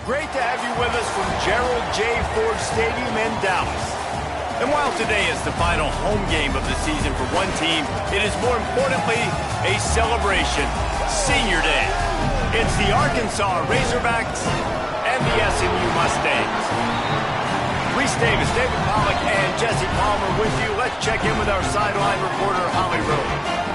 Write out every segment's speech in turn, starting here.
Great to have you with us from Gerald J. Ford Stadium in Dallas. And while today is the final home game of the season for one team, it is more importantly a celebration, Senior Day. It's the Arkansas Razorbacks and the SMU Mustangs. Reese Davis, David Pollack, and Jesse Palmer with you. Let's check in with our sideline reporter, Holly Rowe.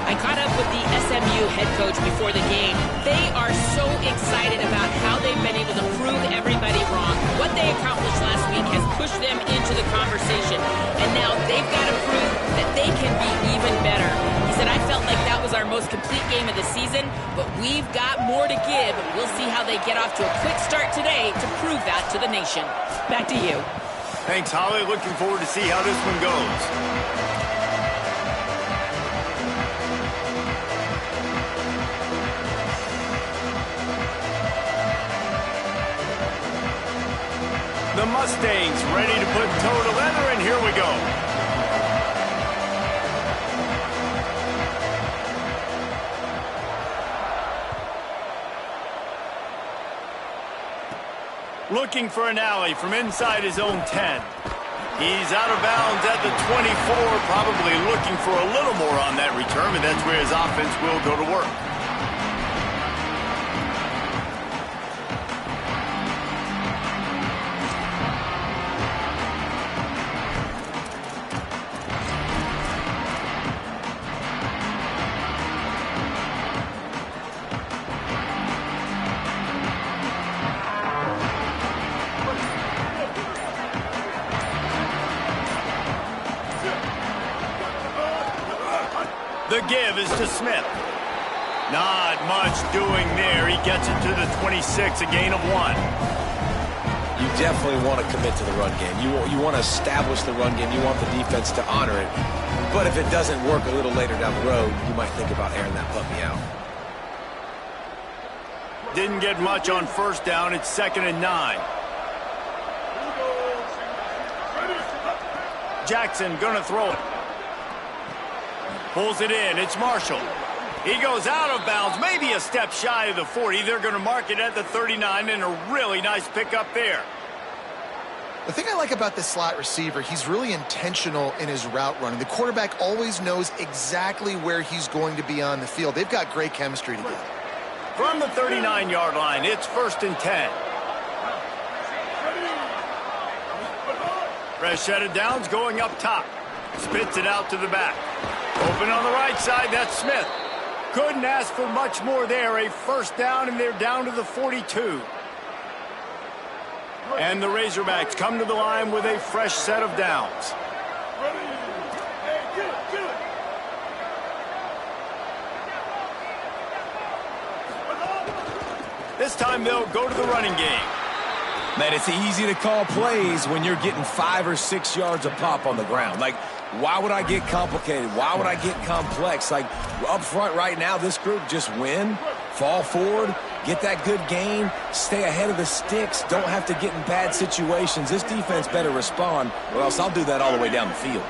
I caught up with the SMU head coach before the game. They are so excited about how they've been able to prove everybody wrong. What they accomplished last week has pushed them into the conversation. And now they've got to prove that they can be even better. He said, I felt like that was our most complete game of the season, but we've got more to give. We'll see how they get off to a quick start today to prove that to the nation. Back to you. Thanks, Holly. Looking forward to see how this one goes. The Mustangs ready to put toe to leather, and here we go. Looking for an alley from inside his own 10. He's out of bounds at the 24, probably looking for a little more on that return, and that's where his offense will go to work. The give is to Smith. Not much doing there. He gets it to the 26, a gain of 1. You definitely want to commit to the run game. You want to establish the run game. You want the defense to honor it. But if it doesn't work a little later down the road, you might think about airing that puppy out. Didn't get much on first down. It's 2nd and 9. Jackson gonna throw it. Pulls it in. It's Marshall. He goes out of bounds, maybe a step shy of the 40. They're going to mark it at the 39, and a really nice pickup there. The thing I like about this slot receiver, he's really intentional in his route running. The quarterback always knows exactly where he's going to be on the field. They've got great chemistry together. From the 39-yard line, it's 1st and 10. Fresh set of downs going up top. Spits it out to the back. Open on the right side, that's Smith. Couldn't ask for much more there. A first down, and they're down to the 42. And the Razorbacks come to the line with a fresh set of downs. This time they'll go to the running game. Man, it's easy to call plays when you're getting 5 or 6 yards a pop on the ground. Like, why would I get complicated? Why would I get complex? Like, up front right now, this group just win, fall forward, get that good gain, stay ahead of the sticks, don't have to get in bad situations. This defense better respond, or else I'll do that all the way down the field.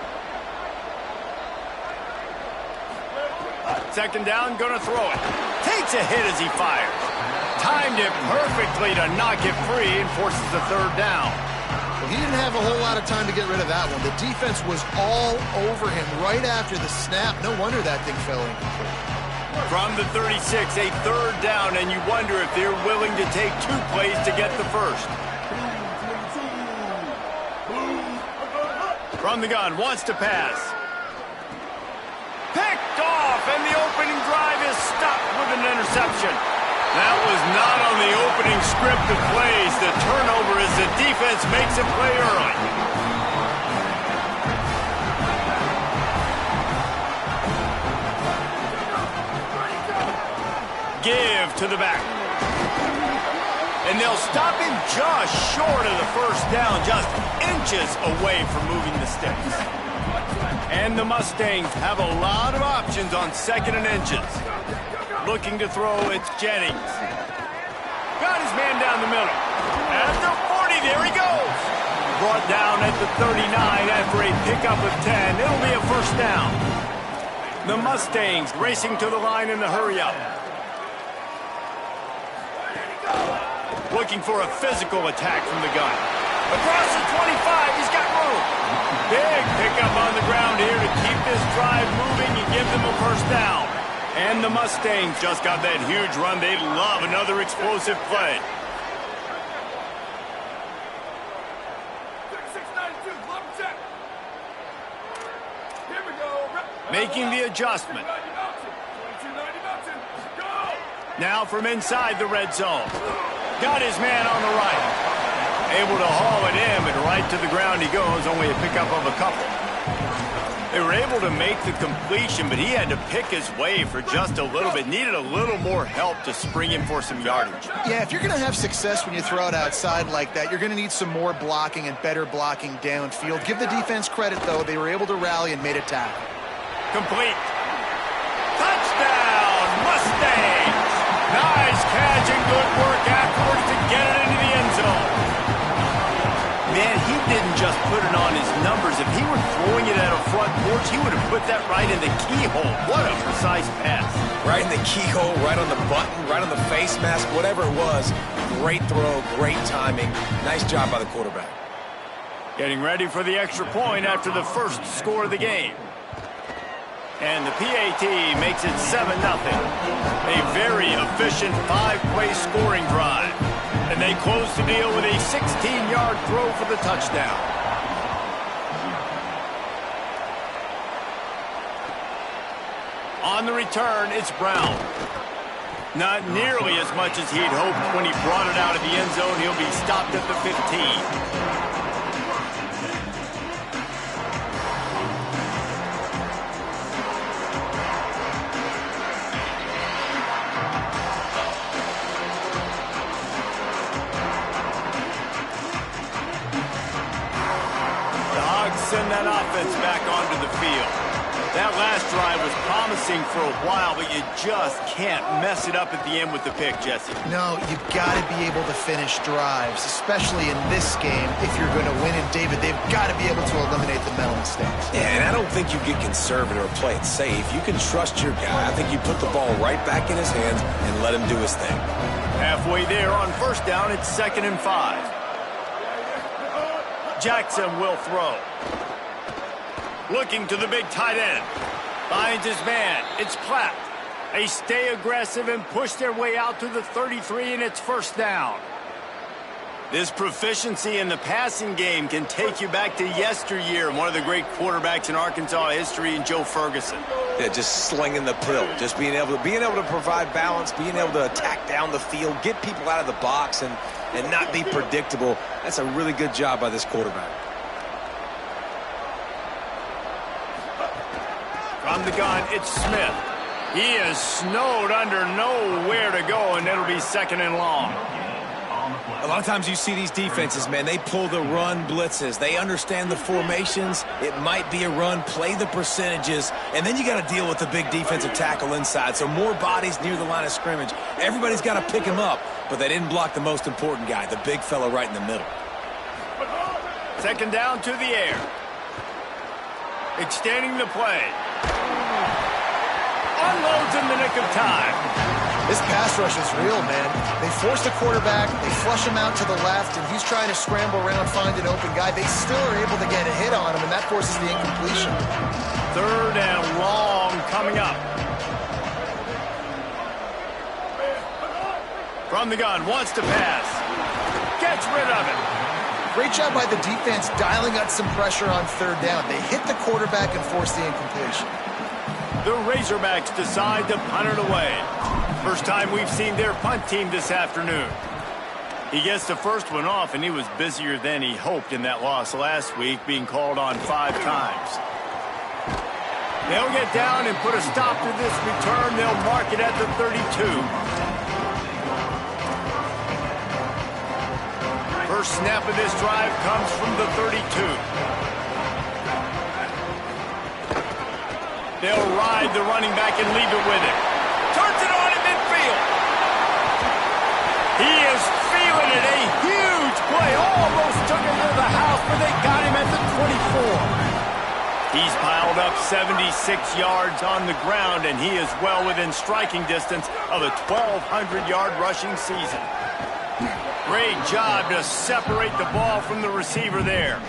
2nd down, gonna throw it. Takes a hit as he fires. Timed it perfectly to knock it free and forces the 3rd down. Well, he didn't have a whole lot of time to get rid of that one. The defense was all over him right after the snap. No wonder that thing fell incomplete. From the 36, a 3rd down, and you wonder if they're willing to take 2 plays to get the first. From the gun, wants to pass. Picked off, and the opening drive is stopped with an interception. That was not on the opening script of plays. The turnover as the defense makes a play early. Give to the back. And they'll stop him just short of the first down, just inches away from moving the sticks. And the Mustangs have a lot of options on 2nd and inches. Looking to throw, it's Jennings. Got his man down the middle. At the 40, there he goes. Brought down at the 39 after a pickup of 10. It'll be a first down. The Mustangs racing to the line in the hurry-up. Looking for a physical attack from the gun. Across the 25, he's got room. Big pickup on the ground here to keep this drive moving and give them a first down. And the Mustangs just got that huge run. They love another explosive play. Making the adjustment. Now from inside the red zone. Got his man on the right. Able to haul it in, but right to the ground he goes. Only a pickup of a couple. They were able to make the completion, but he had to pick his way for just a little bit. Needed a little more help to spring him for some yardage. Yeah, if you're going to have success when you throw it outside like that, you're going to need some more blocking and better blocking downfield. Give the defense credit, though. They were able to rally and made a tackle. Complete. Touchdown, Mustangs! Nice catch and good work afterwards to get it into the end zone. Man, he didn't just put it on his numbers. If he were throwing it at a front porch, he would have put that right in the keyhole. What a precise pass. Right in the keyhole, right on the button, right on the face mask, whatever it was. Great throw, great timing. Nice job by the quarterback. Getting ready for the extra point after the first score of the game. And the PAT makes it 7-0. A very efficient 5-play scoring drive. And they close the deal with a 16-yard throw for the touchdown. On the return, it's Brown. Not nearly as much as he'd hoped when he brought it out of the end zone. He'll be stopped at the 15. Send that offense back onto the field. That last drive was promising for a while, but you just can't mess it up at the end with the pick, Jesse. No, you've got to be able to finish drives, especially in this game. If you're going to win it, David, they've got to be able to eliminate the mental mistakes. Yeah, and I don't think you get conservative or play it safe. You can trust your guy. I think you put the ball right back in his hands and let him do his thing. Halfway there on first down, it's 2nd and 5. Jackson will throw. Looking to the big tight end. Finds his man. It's Platt. They stay aggressive and push their way out to the 33, and it's first down. This proficiency in the passing game can take you back to yesteryear. One of the great quarterbacks in Arkansas history, and Joe Ferguson. Yeah, just slinging the pill. Just being able to provide balance, being able to attack down the field, get people out of the box, and not be predictable. That's a really good job by this quarterback. From the gun, it's Smith. He is snowed under, nowhere to go, and it'll be 2nd and long. A lot of times you see these defenses, man, they pull the run blitzes. They understand the formations. It might be a run, play the percentages, and then you got to deal with the big defensive tackle inside. So more bodies near the line of scrimmage. Everybody's got to pick him up, but they didn't block the most important guy, the big fella right in the middle. 2nd down to the air. Extending the play. Unloads in the nick of time. This pass rush is real, man. They force the quarterback, they flush him out to the left, and he's trying to scramble around, find an open guy. They still are able to get a hit on him, and that forces the incompletion. 3rd and long coming up. From the gun, wants to pass. Gets rid of it. Great job by the defense dialing up some pressure on 3rd down. They hit the quarterback and force the incompletion. The Razorbacks decide to punt it away. First time we've seen their punt team this afternoon. He gets the first one off, and he was busier than he hoped in that loss last week, being called on 5 times. They'll get down and put a stop to this return. They'll mark it at the 32. First snap of this drive comes from the 32. They'll ride the running back and leave it with him. Turns it on in midfield. He is feeling it. A huge play. Almost took him to the house, but they got him at the 24. He's piled up 76 yards on the ground, and he is well within striking distance of a 1,200-yard rushing season. Great job to separate the ball from the receiver there.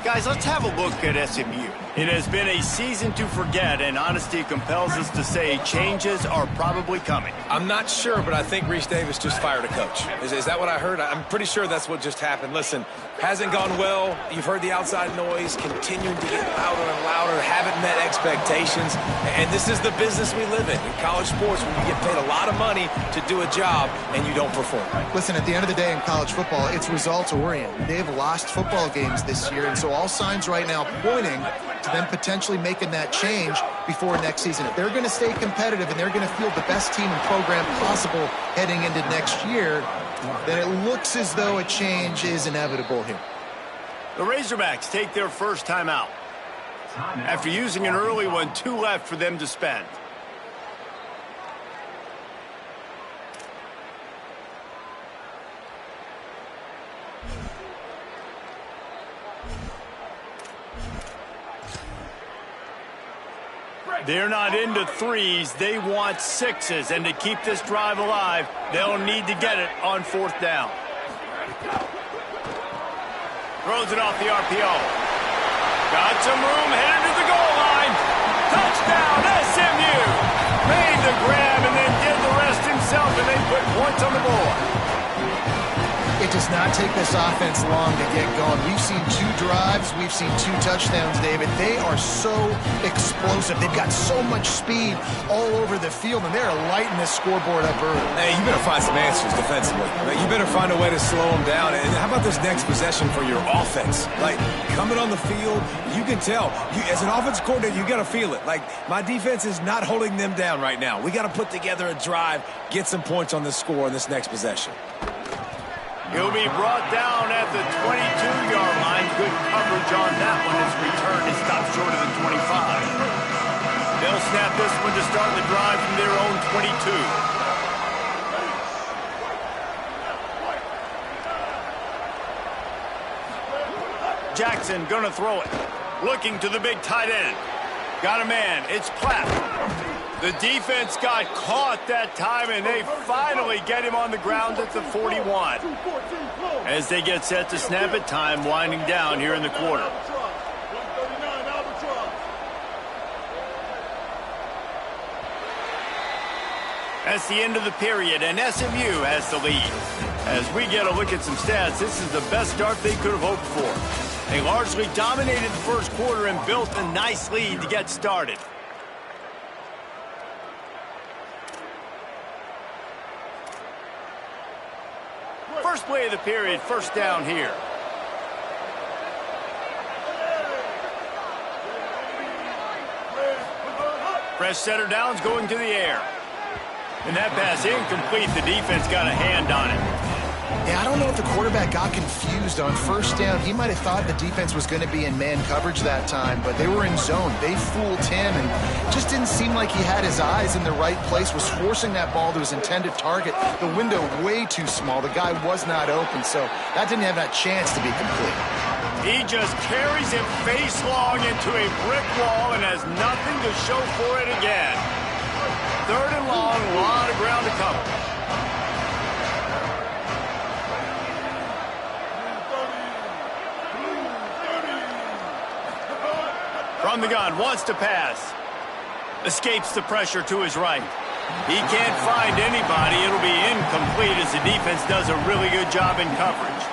Guys, let's have a look at SMU. It has been a season to forget, and honesty compels us to say changes are probably coming. I'm not sure, but I think Reese Davis just fired a coach. Is that what I heard? I'm pretty sure that's what just happened. Listen, hasn't gone well. You've heard the outside noise, continuing to get louder and louder, haven't met expectations, and this is the business we live in college sports, when you get paid a lot of money to do a job and you don't perform. Listen, at the end of the day in college football, it's results-oriented. They've lost football games this year, and so all signs right now pointing to them potentially making that change before next season. If they're going to stay competitive and they're going to field the best team and program possible heading into next year, then it looks as though a change is inevitable here. The Razorbacks take their first time out. After using an early one, 2 left for them to spend. They're not into threes. They want sixes. And to keep this drive alive, they'll need to get it on 4th down. Throws it off the RPO. Got some room, headed to the goal line. Touchdown, SMU. Made the grab and then did the rest himself, and they put points on the board. It does not take this offense long to get going. We've seen 2 drives. We've seen 2 touchdowns, David. They are so explosive. They've got so much speed all over the field, and they're lighting this scoreboard up early. Hey, you better find some answers defensively. You better find a way to slow them down. And how about this next possession for your offense? Like, coming on the field, you can tell. As an offensive coordinator, you got to feel it. Like, my defense is not holding them down right now. We got to put together a drive, get some points on the score in this next possession. He'll be brought down at the 22-yard line. Good coverage on that one. His return is stopped short of the 25. They'll snap this one to start the drive from their own 22. Jackson gonna throw it. Looking to the big tight end. Got a man. It's Platt. The defense got caught that time, and they finally get him on the ground at the 41. As they get set to snap it, time winding down here in the quarter. That's the end of the period, and SMU has the lead. As we get a look at some stats, this is the best start they could have hoped for. They largely dominated the first quarter and built a nice lead to get started. First play of the period, 1st down here. Fresh setter downs going to the air. And that pass incomplete. The defense got a hand on it. Yeah, I don't know if the quarterback got confused on 1st down. He might have thought the defense was going to be in man coverage that time, but they were in zone. They fooled him, and just didn't seem like he had his eyes in the right place, was forcing that ball to his intended target. The window way too small. The guy was not open, so that didn't have that chance to be complete. He just carries him face long into a brick wall and has nothing to show for it again. 3rd and long, a lot of ground to cover. From the gun, wants to pass. Escapes the pressure to his right. He can't find anybody. It'll be incomplete as the defense does a really good job in coverage.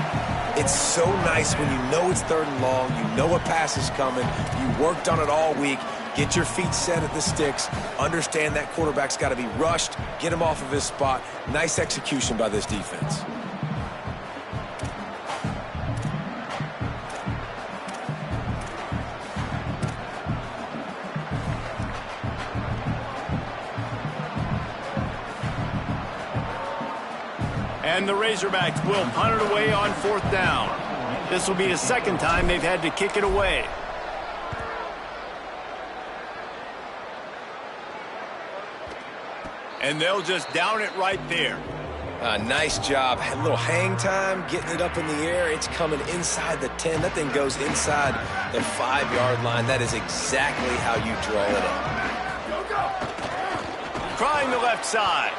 It's so nice when you know it's 3rd and long, you know a pass is coming, you worked on it all week, get your feet set at the sticks, understand that quarterback's got to be rushed, get him off of his spot. Nice execution by this defense. And the Razorbacks will punt it away on 4th down. This will be the 2nd time they've had to kick it away. And they'll just down it right there. Nice job. A little hang time, getting it up in the air. It's coming inside the 10. That thing goes inside the 5-yard line. That is exactly how you draw it up. Trying the left side.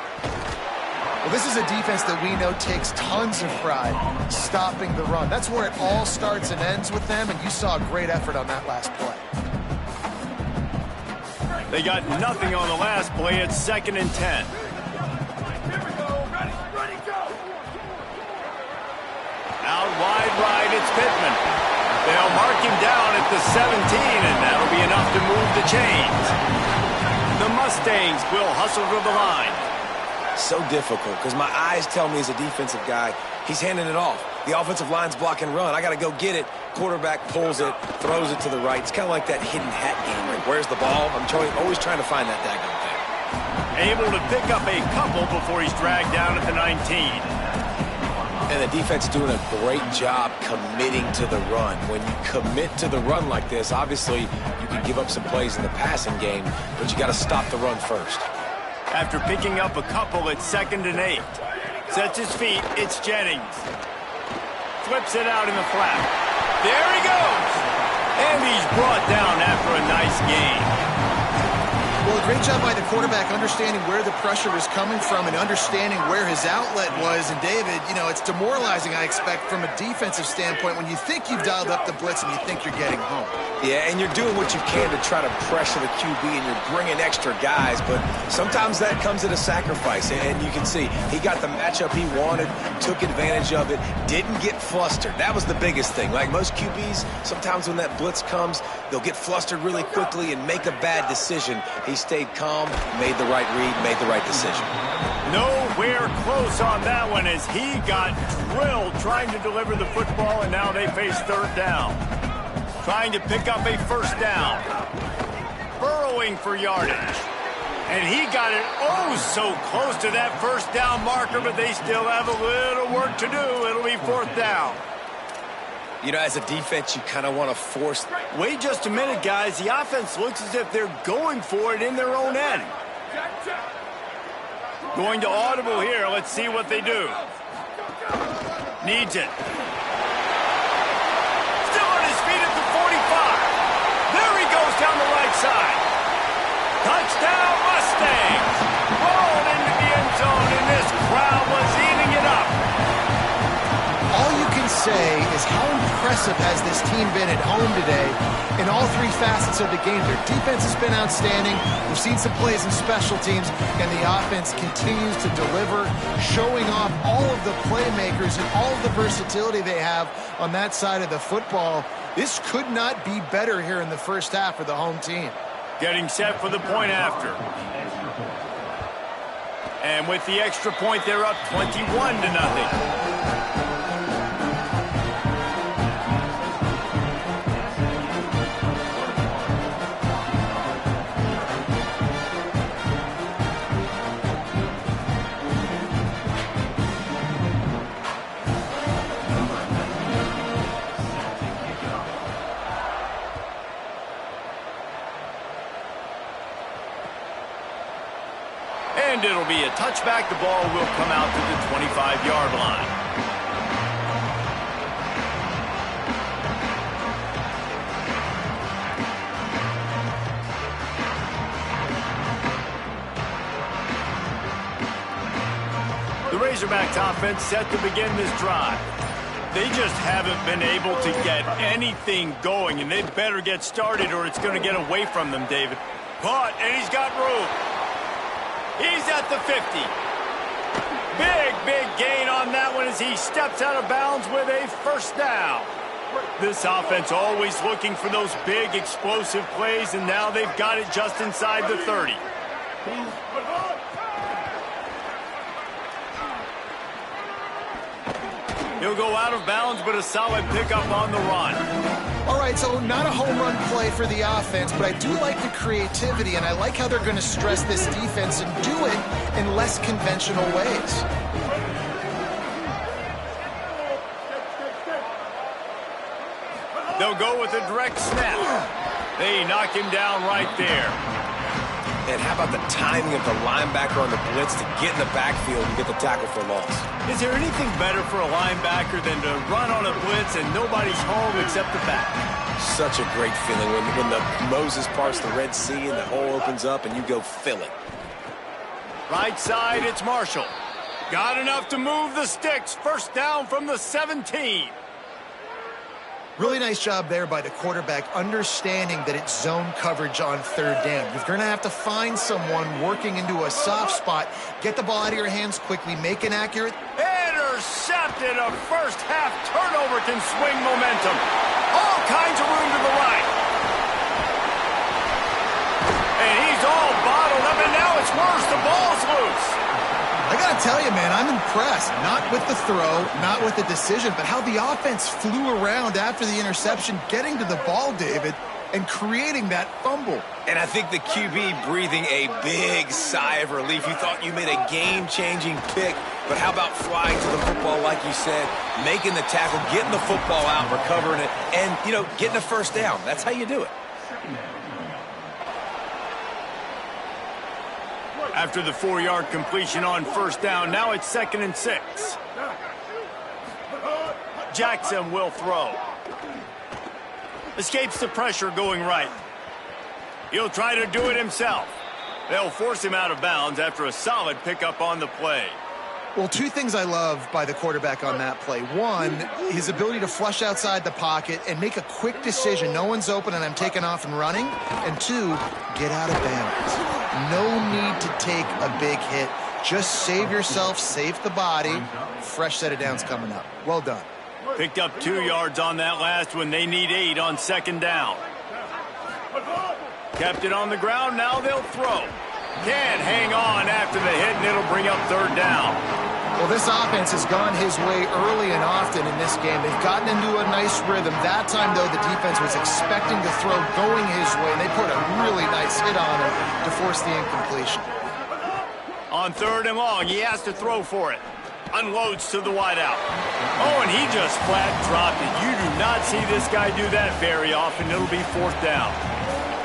Well, this is a defense that we know takes tons of pride stopping the run. That's where it all starts and ends with them, and you saw a great effort on that last play. They got nothing on the last play. It's 2nd and 10. Out wide right, it's Pittman. They'll mark him down at the 17, and that'll be enough to move the chains. The Mustangs will hustle to the line. So difficult because my eyes tell me as a defensive guy, he's handing it off. The offensive line's block and run. I got to go get it. Quarterback pulls it, throws it to the right. It's kind of like that hidden hat game. Like, where's the ball? I'm always trying to find that daggone thing. Able to pick up a couple before he's dragged down at the 19. And the defense doing a great job committing to the run. When you commit to the run like this, obviously you can give up some plays in the passing game, but you got to stop the run first. After picking up a couple, it's 2nd and 8. Sets his feet, it's Jennings. Flips it out in the flat. There he goes! And he's brought down after a nice gain. Well, a great job by the quarterback understanding where the pressure was coming from and understanding where his outlet was. And, David, you know, it's demoralizing, I expect, from a defensive standpoint when you think you've dialed up the blitz and you think you're getting home. Yeah, and you're doing what you can to try to pressure the QB, and you're bringing extra guys, but sometimes that comes at a sacrifice. And you can see he got the matchup he wanted, took advantage of it, didn't get flustered. That was the biggest thing. Like most QBs, sometimes when that blitz comes, they'll get flustered really quickly and make a bad decision. He stayed calm, made the right read, made the right decision. Nowhere close on that one as he got drilled trying to deliver the football, and now they face 3rd down. Trying to pick up a 1st down. Burrowing for yardage. And he got it so close to that 1st down marker, but they still have a little work to do. It'll be 4th down. You know, as a defense, you kind of want to force. Wait just a minute, guys. The offense looks as if they're going for it in their own end. Going to audible here. Let's see what they do. Needs it. Still on his feet at the 45. There he goes down the right side. Touchdown, Mustangs. Rolled into the end zone, and this crowd was eating it up. All you can say is how impressive has this team been at home today in all 3 facets of the game. Their defense has been outstanding. We've seen some plays in special teams, and the offense continues to deliver, showing off all of the playmakers and all of the versatility they have on that side of the football. This could not be better here in the first half for the home team. Getting set for the point after. And with the extra point, they're up 21-0. And it'll be a touchback. The ball will come out to the 25-yard line. The Razorbacks offense set to begin this drive. They just haven't been able to get anything going, and they better get started or it's going to get away from them, David. Caught, and he's got room. He's at the 50. Big gain on that one as he steps out of bounds with a 1st down. This offense always looking for those big explosive plays, and now they've got it just inside the 30. He'll go out of bounds, but a solid pickup on the run. All right, so not a home run play for the offense, but I do like the creativity, and I like how they're going to stress this defense and do it in less conventional ways. They'll go with a direct snap. They knock him down right there. And how about the timing of the linebacker on the blitz to get in the backfield and get the tackle for loss? Is there anything better for a linebacker than to run on a blitz and nobody's home except the back? Such a great feeling when the Moses parts the Red Sea and the hole opens up and you go fill it. Right side, it's Marshall. Got enough to move the sticks. First down from the 17. Really nice job there by the quarterback, understanding that it's zone coverage on third down. You're going to have to find someone working into a soft spot, get the ball out of your hands quickly, make an accurate... Intercepted. A first half turnover can swing momentum. All kinds of room to the right. And he's all bottled up, and now it's worse. The ball's loose. I got to tell you, man, I'm impressed. Not with the throw, not with the decision, but how the offense flew around after the interception, getting to the ball, David, and creating that fumble. And I think the QB breathing a big sigh of relief. You thought you made a game-changing pick, but how about flying to the football, like you said, making the tackle, getting the football out, recovering it, and, you know, getting a first down. That's how you do it. After the 4-yard completion on first down, now it's 2nd and 6. Jackson will throw. Escapes the pressure going right. He'll try to do it himself. They'll force him out of bounds after a solid pickup on the play. Well, two things I love by the quarterback on that play. One, his ability to flush outside the pocket and make a quick decision. No one's open and I'm taking off and running. And two, get out of bounds. No need to take a big hit. Just save yourself, save the body. Fresh set of downs coming up. Well done. Picked up 2 yards on that last one. They need 8 on 2nd down. Kept it on the ground. Now they'll throw. Can't hang on after the hit, and it'll bring up 3rd down. Well, this offense has gone his way early and often in this game. They've gotten into a nice rhythm. That time, though, the defense was expecting the throw going his way, and they put a really nice hit on him to force the incompletion. On 3rd and long, he has to throw for it. Unloads to the wideout. Oh, and he just flat dropped it. You do not see this guy do that very often. It'll be 4th down.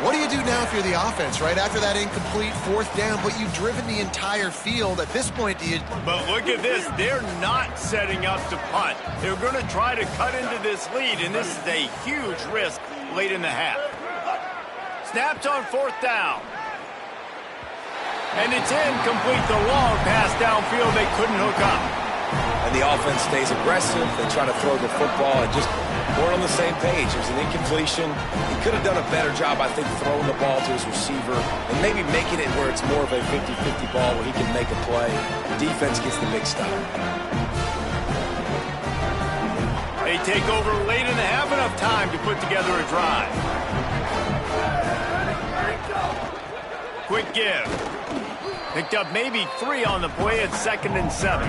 What do you do now if you're the offense, right? After that incomplete 4th down, but you've driven the entire field. At this point, do you... But look at this. They're not setting up to punt. They're going to try to cut into this lead, and this is a huge risk late in the half. Snapped on 4th down. And it's incomplete. The long pass downfield they couldn't hook up. And the offense stays aggressive. They try to throw the football and just weren't on the same page. It was an incompletion. He could have done a better job, I think, throwing the ball to his receiver and maybe making it where it's more of a 50-50 ball where he can make a play. Defense gets the big stop. They take over late in the half, enough time to put together a drive. Quick give. Picked up maybe 3 on the play at 2nd and 7.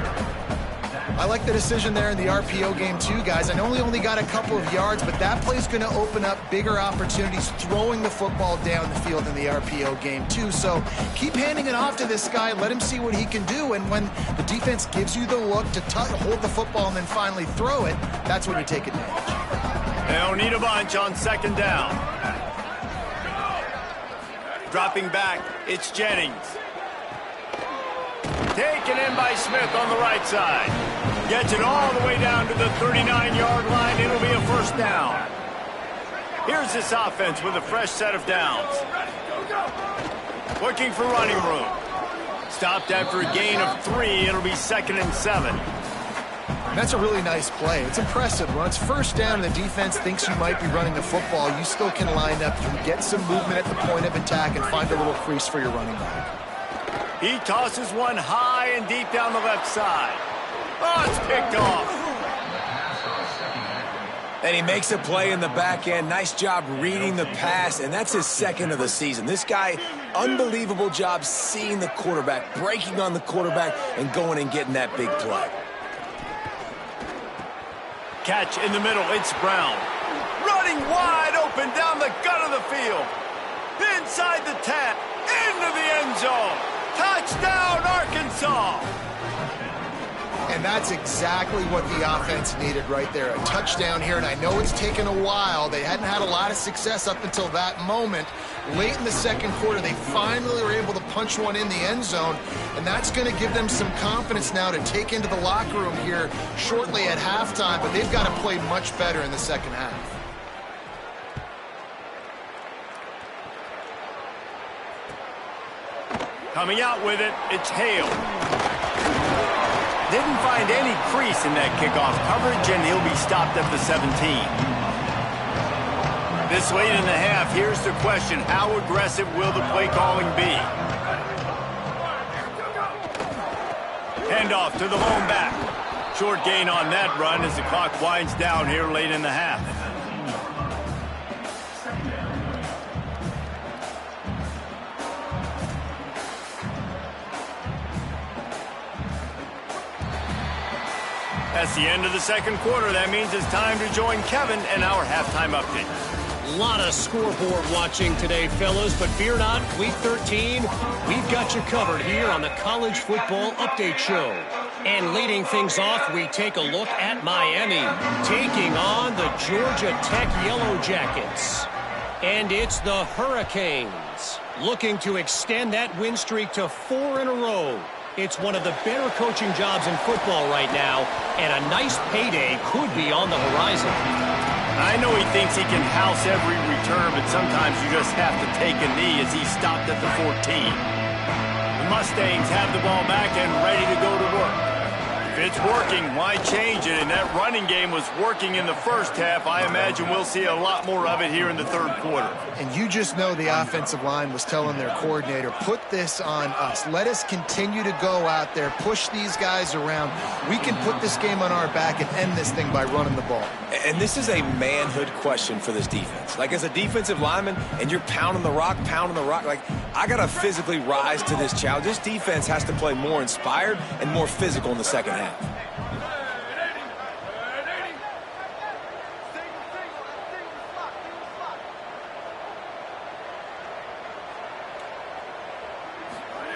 I like the decision there in the RPO game too, guys. I know he only got a couple of yards, but that play's going to open up bigger opportunities throwing the football down the field in the RPO game too. So keep handing it off to this guy. Let him see what he can do. And when the defense gives you the look to hold the football and then finally throw it, that's when you take advantage. They'll need a bunch on 2nd down. Dropping back, it's Jennings. Taken in by Smith on the right side. Gets it all the way down to the 39-yard line. It'll be a 1st down. Here's this offense with a fresh set of downs. Looking for running room. Stopped after a gain of 3. It'll be 2nd and 7. That's a really nice play. It's impressive. When it's 1st down and the defense thinks you might be running the football, you still can line up. You can get some movement at the point of attack and find a little crease for your running back. He tosses one high and deep down the left side. Oh, it's picked off. And he makes a play in the back end. Nice job reading the pass, and that's his 2nd of the season. This guy, unbelievable job seeing the quarterback, breaking on the quarterback, and going and getting that big play. Catch in the middle. It's Brown. Running wide open down the gut of the field. Inside the 10. Into the end zone. Touchdown, Arkansas! And that's exactly what the offense needed right there. A touchdown here, and I know it's taken a while. They hadn't had a lot of success up until that moment. Late in the 2nd quarter, they finally were able to punch one in the end zone, and that's going to give them some confidence now to take into the locker room here shortly at halftime, but they've got to play much better in the 2nd half. Coming out with it, it's Hale. Didn't find any crease in that kickoff coverage, and he'll be stopped at the 17. This late in the half, here's the question. How aggressive will the play calling be? Handoff to the lone back. Short gain on that run as the clock winds down here late in the half. That's the end of the second quarter. That means it's time to join Kevin and our halftime update. A lot of scoreboard watching today, fellas, but fear not, Week 13, we've got you covered here on the College Football Update Show. And leading things off, we take a look at Miami, taking on the Georgia Tech Yellow Jackets. And it's the Hurricanes, looking to extend that win streak to 4 in a row. It's one of the better coaching jobs in football right now, and a nice payday could be on the horizon. I know he thinks he can house every return, but sometimes you just have to take a knee as he stopped at the 14. The Mustangs have the ball back and ready to go to work. If it's working, why change it? And that running game was working in the first half. I imagine we'll see a lot more of it here in the third quarter. And you just know the offensive line was telling their coordinator, put this on us. Let us continue to go out there, push these guys around. We can put this game on our back and end this thing by running the ball. And this is a manhood question for this defense. Like, as a defensive lineman, and you're pounding the rock, like, I got to physically rise to this challenge. This defense has to play more inspired and more physical in the second half.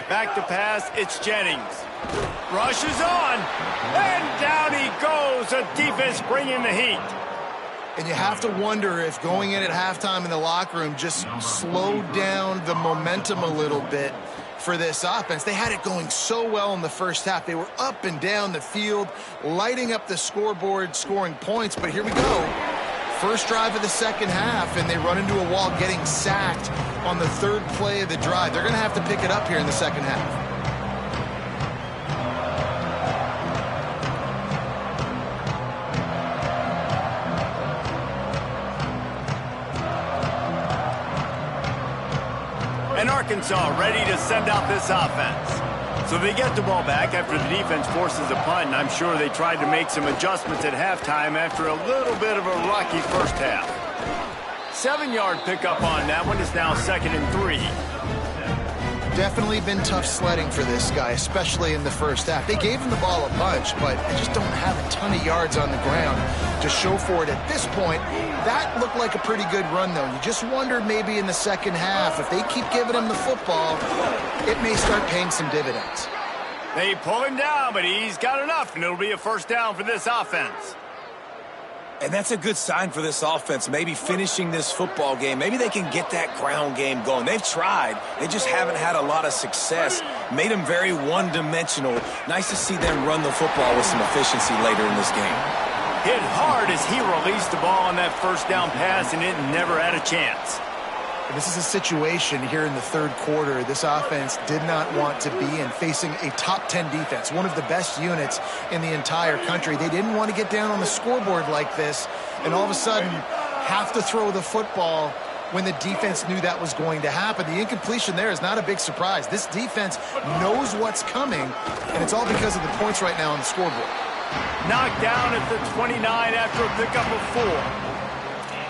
Back to pass, it's Jennings. Rush is on, and down he goes. The defense bringing the heat. And you have to wonder if going in at halftime in the locker room just slowed down the momentum a little bit for this offense. They had it going so well in the first half. They were up and down the field, lighting up the scoreboard, scoring points. But here we go. First drive of the second half, and they run into a wall, getting sacked on the third play of the drive. They're going to have to pick it up here in the second half. And Arkansas ready to send out this offense. So they get the ball back after the defense forces a punt, and I'm sure they tried to make some adjustments at halftime after a little bit of a rocky first half. 7-yard pickup on that one. Is now 2nd and 3. Definitely been tough sledding for this guy, especially in the first half. They gave him the ball a bunch, but they just don't have a ton of yards on the ground to show for it at this point. That looked like a pretty good run, though. You just wonder maybe in the second half, if they keep giving him the football, it may start paying some dividends. They pull him down, but he's got enough, and it'll be a first down for this offense. And that's a good sign for this offense, maybe finishing this football game. Maybe they can get that ground game going. They've tried. They just haven't had a lot of success. Made them very one-dimensional. Nice to see them run the football with some efficiency later in this game. Hit hard as he released the ball on that first down pass, and it never had a chance. This is a situation here in the third quarter this offense did not want to be in, facing a top 10 defense, one of the best units in the entire country. They didn't want to get down on the scoreboard like this and all of a sudden have to throw the football when the defense knew that was going to happen. The incompletion there is not a big surprise. This defense knows what's coming, and it's all because of the points right now on the scoreboard. Knocked down at the 29 after a pickup of 4.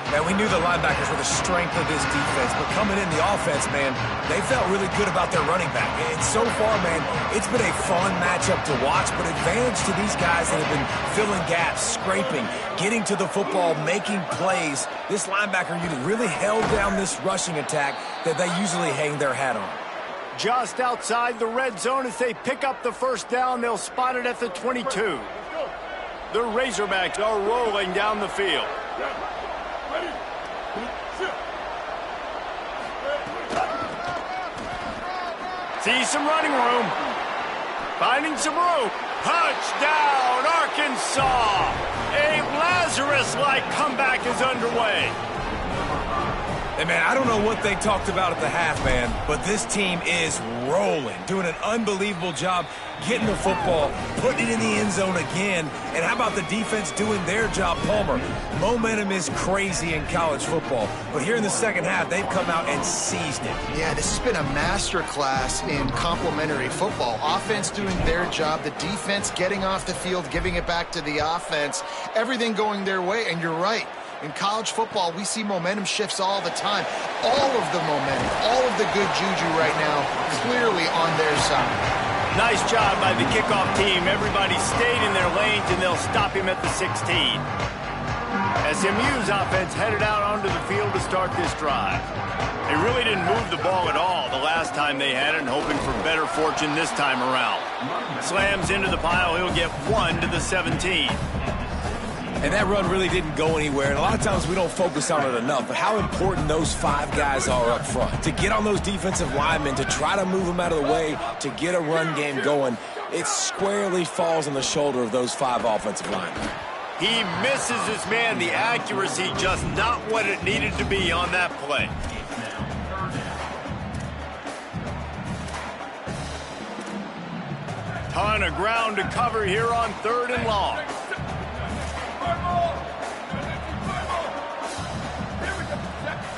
Man, we knew the linebackers were the strength of this defense, but coming in the offense, man, they felt really good about their running back. And so far, man, it's been a fun matchup to watch, but advantage to these guys that have been filling gaps, scraping, getting to the football, making plays. This linebacker unit really held down this rushing attack that they usually hang their hat on. Just outside the red zone as they pick up the first down. They'll spot it at the 22. The Razorbacks are rolling down the field. See some running room. Finding some room. Touchdown, Arkansas! A Lazarus-like comeback is underway. And, man, I don't know what they talked about at the half, man, but this team is rolling, doing an unbelievable job getting the football, putting it in the end zone again. And how about the defense doing their job, Palmer? Momentum is crazy in college football, but here in the second half, they've come out and seized it. Yeah, this has been a masterclass in complementary football. Offense doing their job, the defense getting off the field, giving it back to the offense, everything going their way, and you're right. In college football, we see momentum shifts all the time. All of the momentum, all of the good juju right now, clearly on their side. Nice job by the kickoff team. Everybody stayed in their lanes, and they'll stop him at the 16. SMU's offense headed out onto the field to start this drive. They really didn't move the ball at all the last time they had it, and hoping for better fortune this time around. Slams into the pile. He'll get 1 to the 17. And that run really didn't go anywhere. And a lot of times we don't focus on it enough, but how important those 5 guys are up front. To get on those defensive linemen, to try to move them out of the way, to get a run game going, it squarely falls on the shoulder of those 5 offensive linemen. He misses his man. The accuracy just not what it needed to be on that play. Ton of ground to cover here on 3rd and long.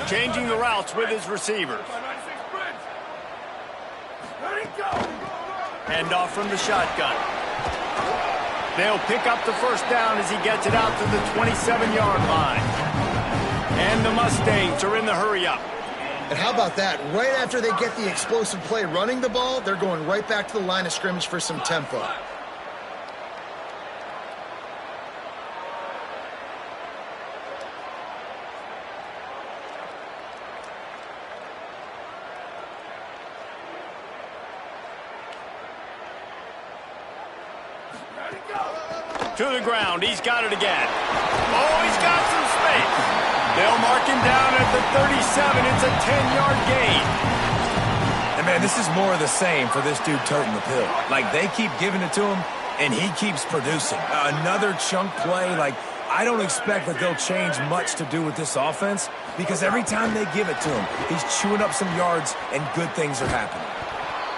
Changing the routes with his receivers. Hand off from the shotgun. They'll pick up the first down as he gets it out to the 27-yard line. And the Mustangs are in the hurry-up. And how about that? Right after they get the explosive play running the ball, they're going right back to the line of scrimmage for some tempo. To the ground. He's got it again. Oh, he's got some space. They'll mark him down at the 37. It's a 10-yard gain. And, man, this is more of the same for this dude toting the pill. Like, they keep giving it to him, and he keeps producing. Another chunk play. Like, I don't expect that they'll change much to do with this offense because every time they give it to him, he's chewing up some yards, and good things are happening.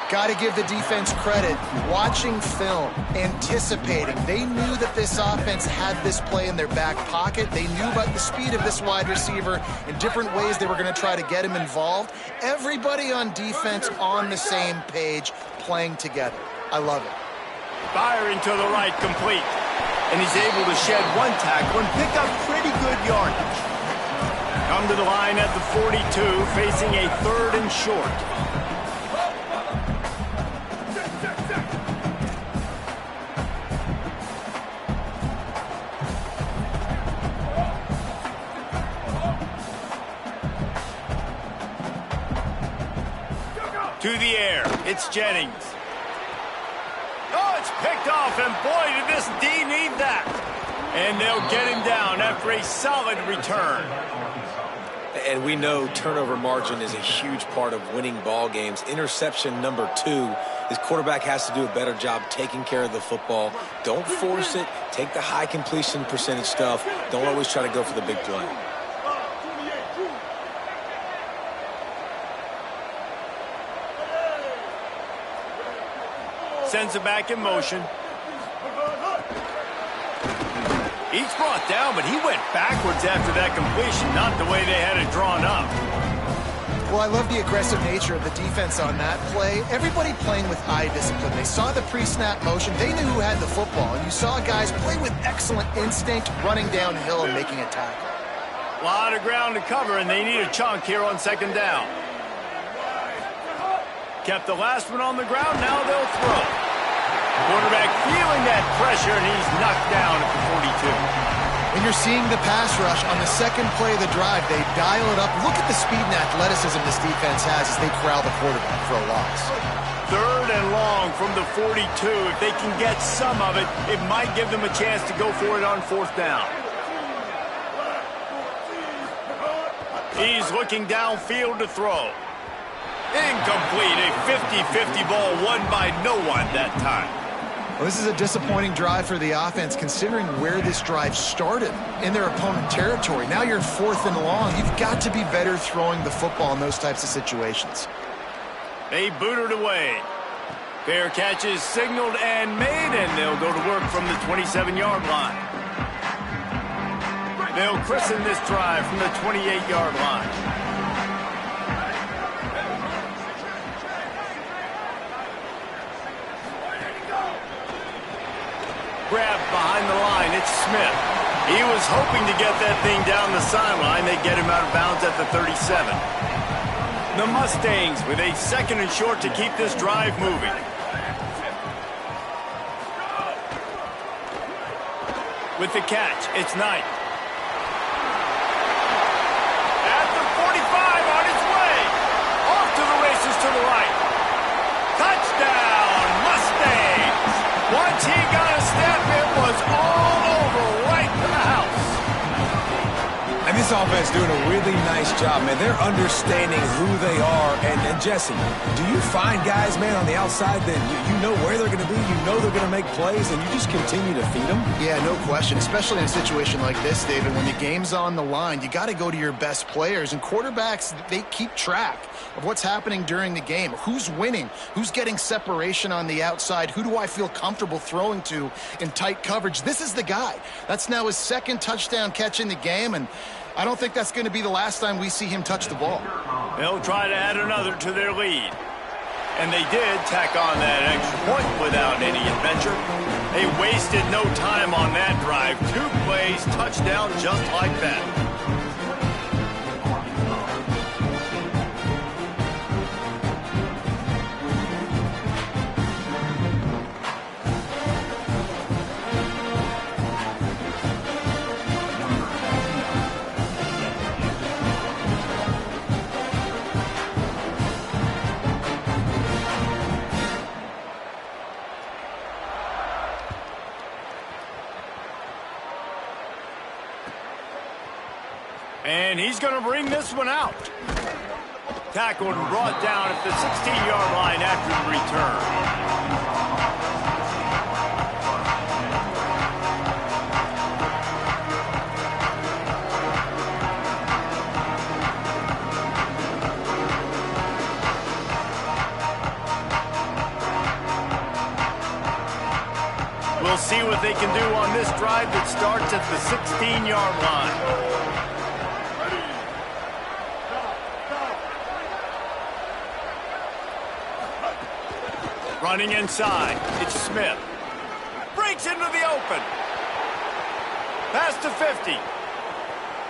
Got to give the defense credit. Watching film, anticipating. They knew that this offense had this play in their back pocket. They knew about the speed of this wide receiver and different ways they were going to try to get him involved. Everybody on defense on the same page, playing together. I love it. Firing to the right, complete. And he's able to shed 1 tackle and pick up pretty good yardage. Come to the line at the 42, facing a 3rd and short. To the air, it's Jennings. Oh, it's picked off, and boy, did this D need that. And they'll get him down after a solid return. And we know turnover margin is a huge part of winning ball games. Interception number 2, his quarterback has to do a better job taking care of the football. Don't force it. Take the high completion percentage stuff. Don't always try to go for the big play. Sends it back in motion. He's brought down, but he went backwards after that completion, not the way they had it drawn up. Well, I love the aggressive nature of the defense on that play. Everybody playing with eye discipline. They saw the pre-snap motion. They knew who had the football. And you saw guys play with excellent instinct, running downhill and making a tackle. A lot of ground to cover, and they need a chunk here on 2nd down. Kept the last one on the ground. Now they'll throw. Quarterback feeling that pressure, and he's knocked down at the 42. When you're seeing the pass rush on the second play of the drive, they dial it up. Look at the speed and athleticism this defense has as they corral the quarterback for a loss. 3rd and long from the 42. If they can get some of it, it might give them a chance to go for it on 4th down. He's looking downfield to throw. Incomplete. A 50-50 ball won by no one that time. Well, this is a disappointing drive for the offense, considering where this drive started, in their opponent territory. Now you're 4th and long. You've got to be better throwing the football in those types of situations. They boot it away. Fair catch is signaled and made, and they'll go to work from the 27-yard line. They'll christen this drive from the 28-yard line. Grab behind the line, it's Smith. He was hoping to get that thing down the sideline. They get him out of bounds at the 37. The Mustangs with a 2nd and short to keep this drive moving. With the catch, it's Knight. At the 45, on its way. Off to the races to the right. Touchdown, Mustangs! Once he got a step, it was all over right to the house. And this offense doing a really nice job, man. They're understanding who they are. And Jesse, do you find guys, man, on the outside that you know where they're going to be, you know they're going to make plays, and you just continue to feed them? Yeah, no question, especially in a situation like this, David. When the game's on the line, you got to go to your best players. And quarterbacks, they keep track of what's happening during the game. Who's winning? Who's getting separation on the outside? Who do I feel comfortable throwing to in tight coverage? This is the guy. That's now his 2nd touchdown catch in the game, and I don't think that's going to be the last time we see him touch the ball. They'll try to add another to their lead. And they did tack on that extra point without any adventure. They wasted no time on that drive. 2 plays, touchdown just like that. And he's going to bring this one out. Tackled and brought down at the 16-yard line after the return. We'll see what they can do on this drive that starts at the 16-yard line. Running inside, it's Smith. Breaks into the open. Past the 50.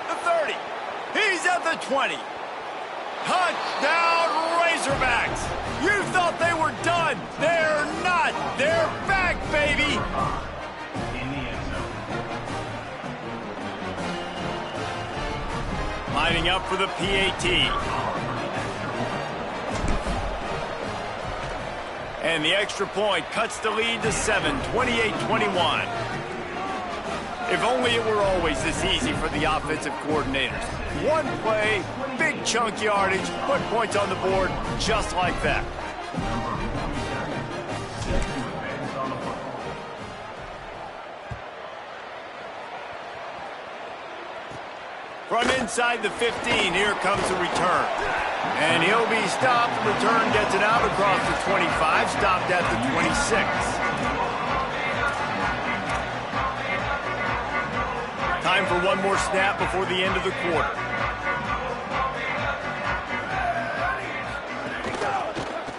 The 30. He's at the 20. Touchdown, Razorbacks. You thought they were done. They're not. They're back, baby. Lining up for the PAT. And the extra point cuts the lead to 7, 28-21. If only it were always this easy for the offensive coordinators. One play, big chunk yardage, put points on the board just like that. From inside the 15, here comes the return. And he'll be stopped. Return gets it out across the 25, stopped at the 26. Time for one more snap before the end of the quarter.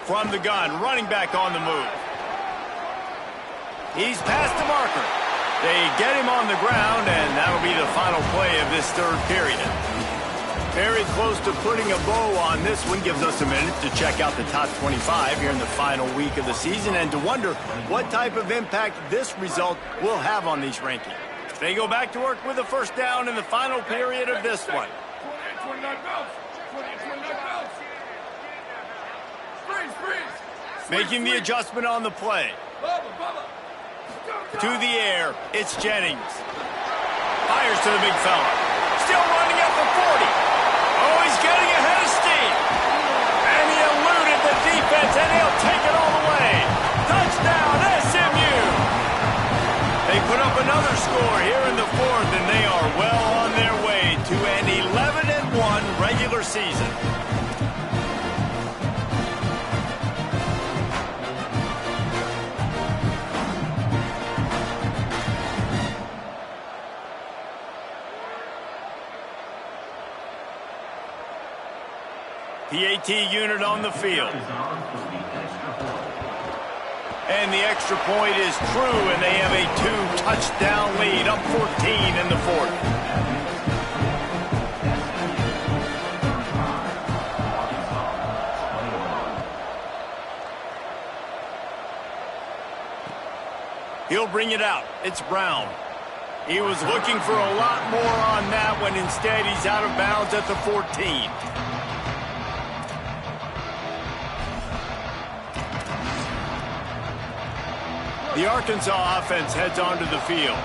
From the gun, running back on the move. He's past the marker. They get him on the ground, and that'll be the final play of this 3rd period. Very close to putting a bow on this one. Gives us a minute to check out the top 25 here in the final week of the season and to wonder what type of impact this result will have on these rankings. They go back to work with a 1st down in the final period of this one. Making the adjustment on the play. To the air, it's Jennings. Fires to the big fella. Still running at the 40. Oh, he's getting ahead of steam. And he eluded the defense, and he'll take it all the way. Touchdown, SMU. an 11-1 regular season. PAT unit on the field. And the extra point is true, and they have a 2-touchdown lead, up 14 in the fourth. He'll bring it out. It's Brown. He was looking for a lot more on that when instead he's out of bounds at the 14. The Arkansas offense heads onto the field.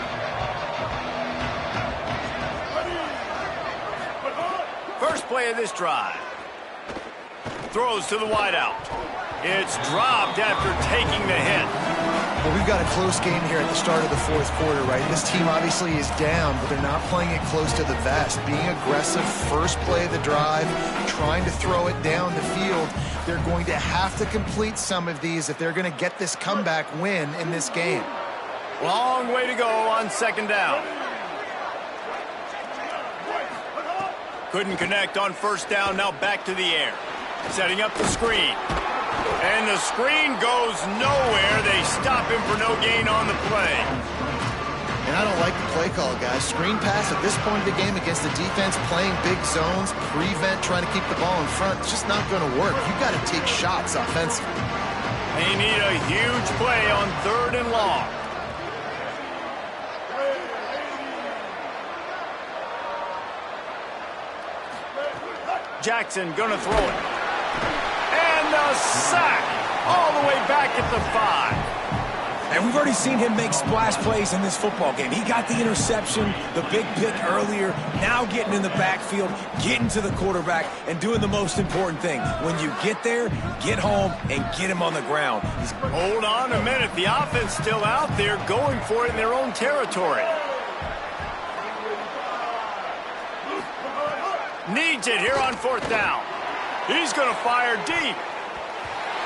First play of this drive. Throws to the wideout. It's dropped after taking the hit. Well, we've got a close game here at the start of the fourth quarter, right? This team obviously is down, but they're not playing it close to the vest. Being aggressive, first play of the drive, trying to throw it down the field. They're going to have to complete some of these if they're going to get this comeback win in this game. Long way to go on second down. Couldn't connect on first down, now back to the air. Setting up the screen. And the screen goes nowhere. They stop him for no gain on the play. And I don't like the play call, guys. Screen pass at this point of the game against the defense, playing big zones, prevent, trying to keep the ball in front. It's just not going to work. You've got to take shots offensively. They need a huge play on 3rd and long. Jackson gonna throw it. And the sack all the way back at the 5. And we've already seen him make splash plays in this football game. He got the interception, the big pick earlier, now getting in the backfield, getting to the quarterback, and doing the most important thing. When you get there, get home and get him on the ground. Hold on a minute. The offense still out there going for it in their own territory. Needs it here on 4th down. He's going to fire deep.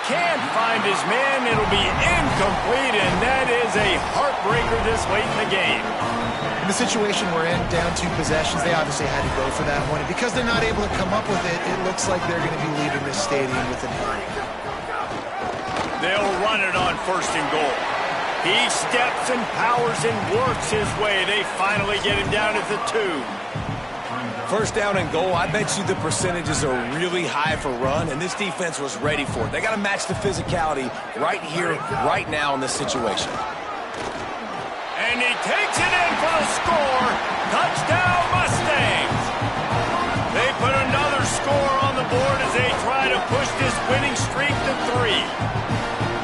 Can't find his man. It'll be incomplete, and that is a heartbreaker this late in the game. In the situation we're in, down 2 possessions, they obviously had to go for that one. And because they're not able to come up with it, it looks like they're going to be leaving this stadium with an A. They'll run it on 1st and goal. He steps and powers and works his way. They finally get him down at the 2. 1st down and goal, I bet you the percentages are really high for run, and this defense was ready for it. They got to match the physicality right here, right now in this situation. And he takes it in for the score. Touchdown, Mustangs. They put another score on the board as they try to push this winning streak to 3.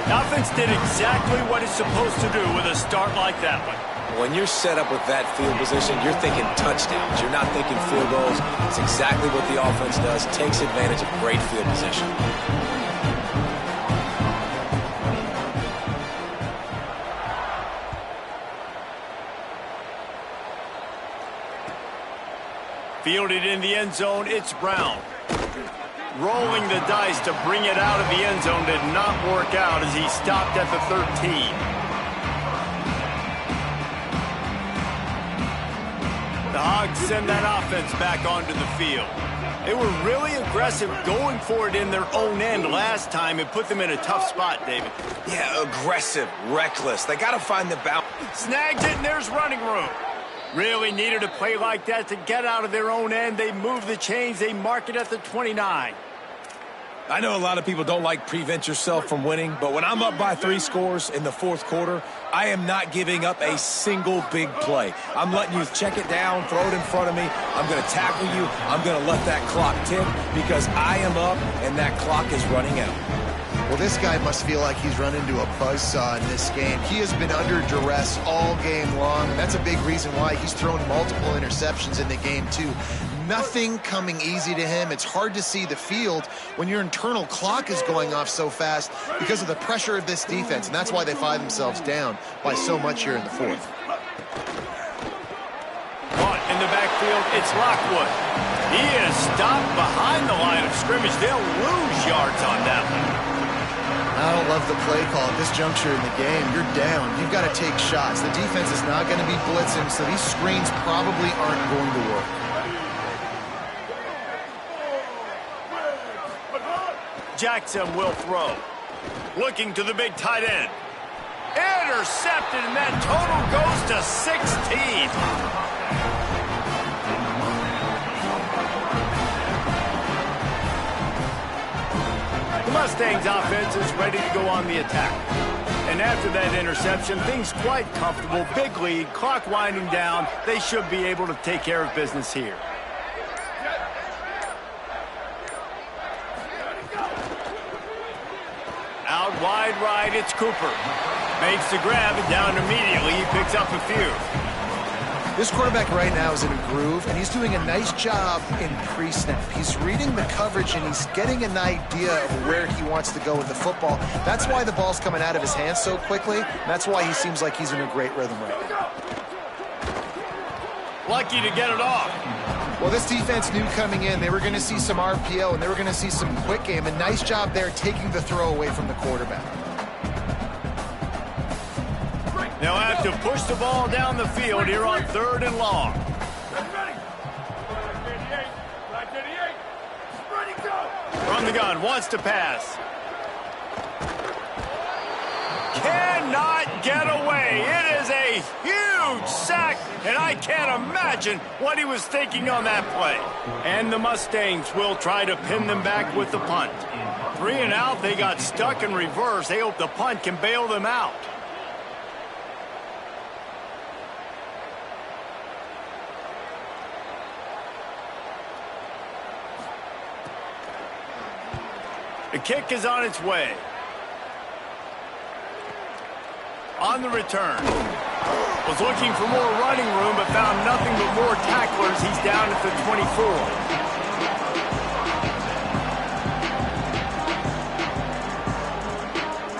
The offense did exactly what it's supposed to do with a start like that one. When you're set up with that field position, you're thinking touchdowns. You're not thinking field goals. It's exactly what the offense does. Takes advantage of great field position. Fielded in the end zone, it's Brown. Rolling the dice to bring it out of the end zone did not work out as he stopped at the 13. The Hogs send that offense back onto the field. They were really aggressive going for it in their own end last time. It put them in a tough spot, David. Yeah, aggressive, reckless. They got to find the balance. Snags it, and there's running room. Really needed a play like that to get out of their own end. They move the chains. They mark it at the 29. I know a lot of people don't like prevent yourself from winning, but when I'm up by 3 scores in the 4th quarter, I am not giving up a single big play. I'm letting you check it down, throw it in front of me. I'm going to tackle you. I'm going to let that clock tick because I am up and that clock is running out. Well, this guy must feel like he's run into a buzzsaw in this game. He has been under duress all game long, and that's a big reason why he's thrown multiple interceptions in the game, too. Nothing coming easy to him. It's hard to see the field when your internal clock is going off so fast because of the pressure of this defense, and that's why they find themselves down by so much here in the 4th. Caught in the back backfield, it's Lockwood. He is stopped behind the line of scrimmage. They'll lose yards on that one. I don't love the play call at this juncture in the game. You're down. You've got to take shots. The defense is not going to be blitzing, so these screens probably aren't going to work. Jackson will throw. Looking to the big tight end. Intercepted, and that total goes to 16. The Mustangs offense is ready to go on the attack. And after that interception, things quite comfortable. Big lead, clock winding down. They should be able to take care of business here. Out wide right, it's Cooper. Makes the grab and down immediately. He picks up a few. This quarterback right now is in a groove, and he's doing a nice job in pre-snap. He's reading the coverage, and he's getting an idea of where he wants to go with the football. That's why the ball's coming out of his hands so quickly. That's why he seems like he's in a great rhythm right now. Lucky to get it off. Well, this defense knew coming in they were going to see some RPO, and they were going to see some quick game. A nice job there taking the throw away from the quarterback. They'll have to push the ball down the field here on 3rd and long. From the gun, wants to pass. Cannot get away. It is a huge sack, and I can't imagine what he was thinking on that play. And the Mustangs will try to pin them back with the punt. 3 and out, they got stuck in reverse. They hope the punt can bail them out. The kick is on its way. On the return. Was looking for more running room, but found nothing but more tacklers. He's down at the 24.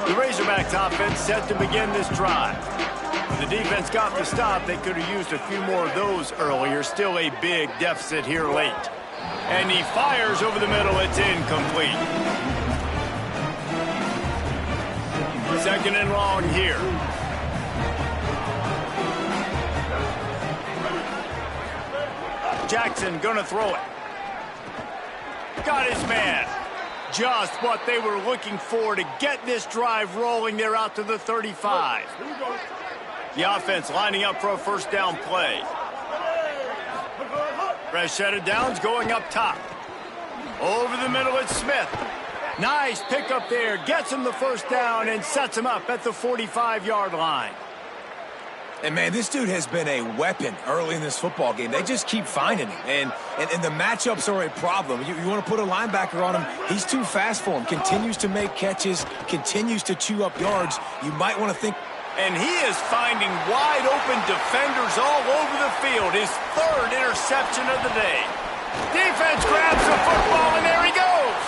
The Razorbacks offense set to begin this drive. When the defense got the stop, they could have used a few more of those earlier. Still a big deficit here late. And he fires over the middle. It's incomplete. 2nd and long here. Jackson gonna throw it. Got his man. Just what they were looking for to get this drive rolling. They're out to the 35. The offense lining up for a 1st down play. Fresh set of downs going up top. Over the middle, it's Smith. Nice pickup there. Gets him the 1st down and sets him up at the 45-yard line. And, man, this dude has been a weapon early in this football game. They just keep finding him. And the matchups are a problem. You want to put a linebacker on him, he's too fast for him. Continues to make catches, continues to chew up yards. You might want to think. And he is finding wide-open defenders all over the field. His 3rd interception of the day. Defense grabs the football, and there he goes.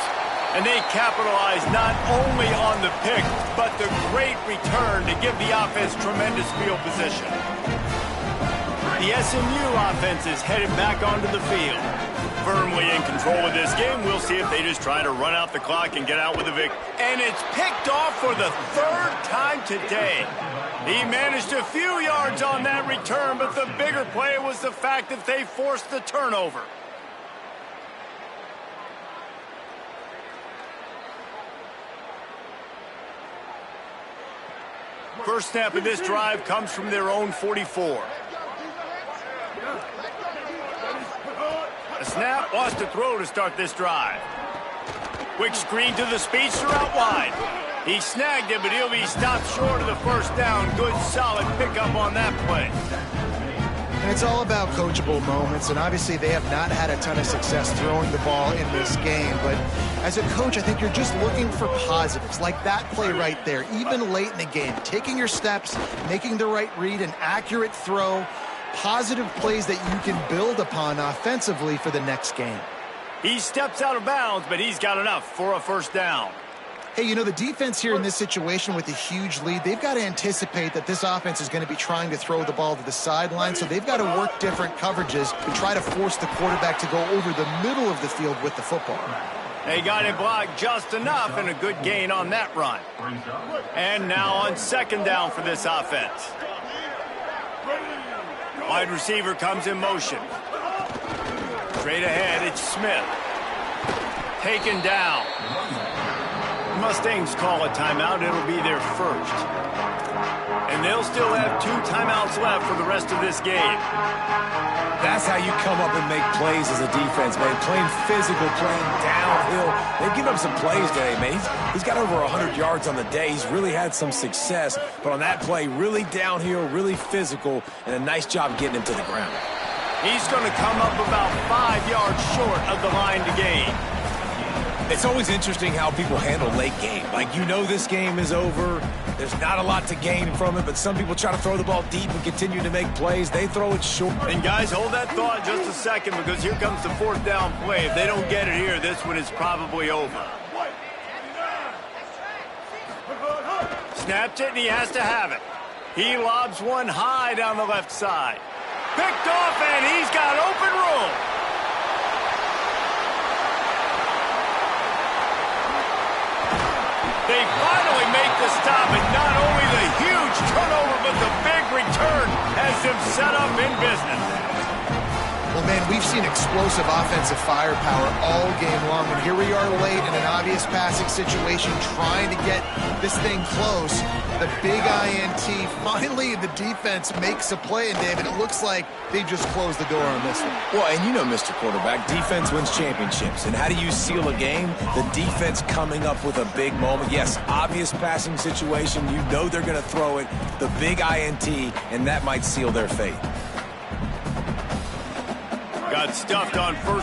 And they capitalize not only on the pick, but the great return to give the offense tremendous field position. The SMU offense is headed back onto the field. Firmly in control of this game. We'll see if they just try to run out the clock and get out with a victory. And it's picked off for the 3rd time today. He managed a few yards on that return, but the bigger play was the fact that they forced the turnover. First snap of this drive comes from their own 44. A snap, wants to throw to start this drive. Quick screen to the speedster out wide. He snagged it, but he'll be stopped short of the 1st down. Good, solid pickup on that play. And it's all about coachable moments, and obviously they have not had a ton of success throwing the ball in this game. But as a coach, I think you're just looking for positives, like that play right there, even late in the game. Taking your steps, making the right read, an accurate throw, positive plays that you can build upon offensively for the next game. He steps out of bounds, but he's got enough for a 1st down. Hey, you know, the defense here in this situation with a huge lead, they've got to anticipate that this offense is going to be trying to throw the ball to the sideline, so they've got to work different coverages and try to force the quarterback to go over the middle of the field with the football. They got it blocked just enough, and a good gain on that run. And now on second down for this offense. Wide receiver comes in motion. Straight ahead, it's Smith. Taken down. Mustangs call a timeout. It'll be their first. And they'll still have 2 timeouts left for the rest of this game. That's how you come up and make plays as a defense, man. Playing physical, playing downhill. They've given up some plays today, man. He's got over 100 yards on the day. He's really had some success. But on that play, really downhill, really physical, and a nice job getting him to the ground. He's going to come up about 5 yards short of the line to gain. It's always interesting how people handle late game. Like, you know this game is over. There's not a lot to gain from it, but some people try to throw the ball deep and continue to make plays. They throw it short. And, guys, hold that thought just a second, because here comes the 4th down play. If they don't get it here, this one is probably over. Snapped it, and he has to have it. He lobs one high down the left side. Picked off, and he's got open room. They finally make the stop, and not only the huge turnover, but the big return has them set up in business. Well, man, we've seen explosive offensive firepower all game long, and here we are late in an obvious passing situation trying to get this thing close. The big INT, finally the defense makes a play, and David, it looks like they just closed the door on this one. Well, and you know, Mr. Quarterback, defense wins championships. And how do you seal a game? The defense coming up with a big moment. Yes, obvious passing situation. You know they're going to throw it. The big INT, and that might seal their fate. Got stuffed on first.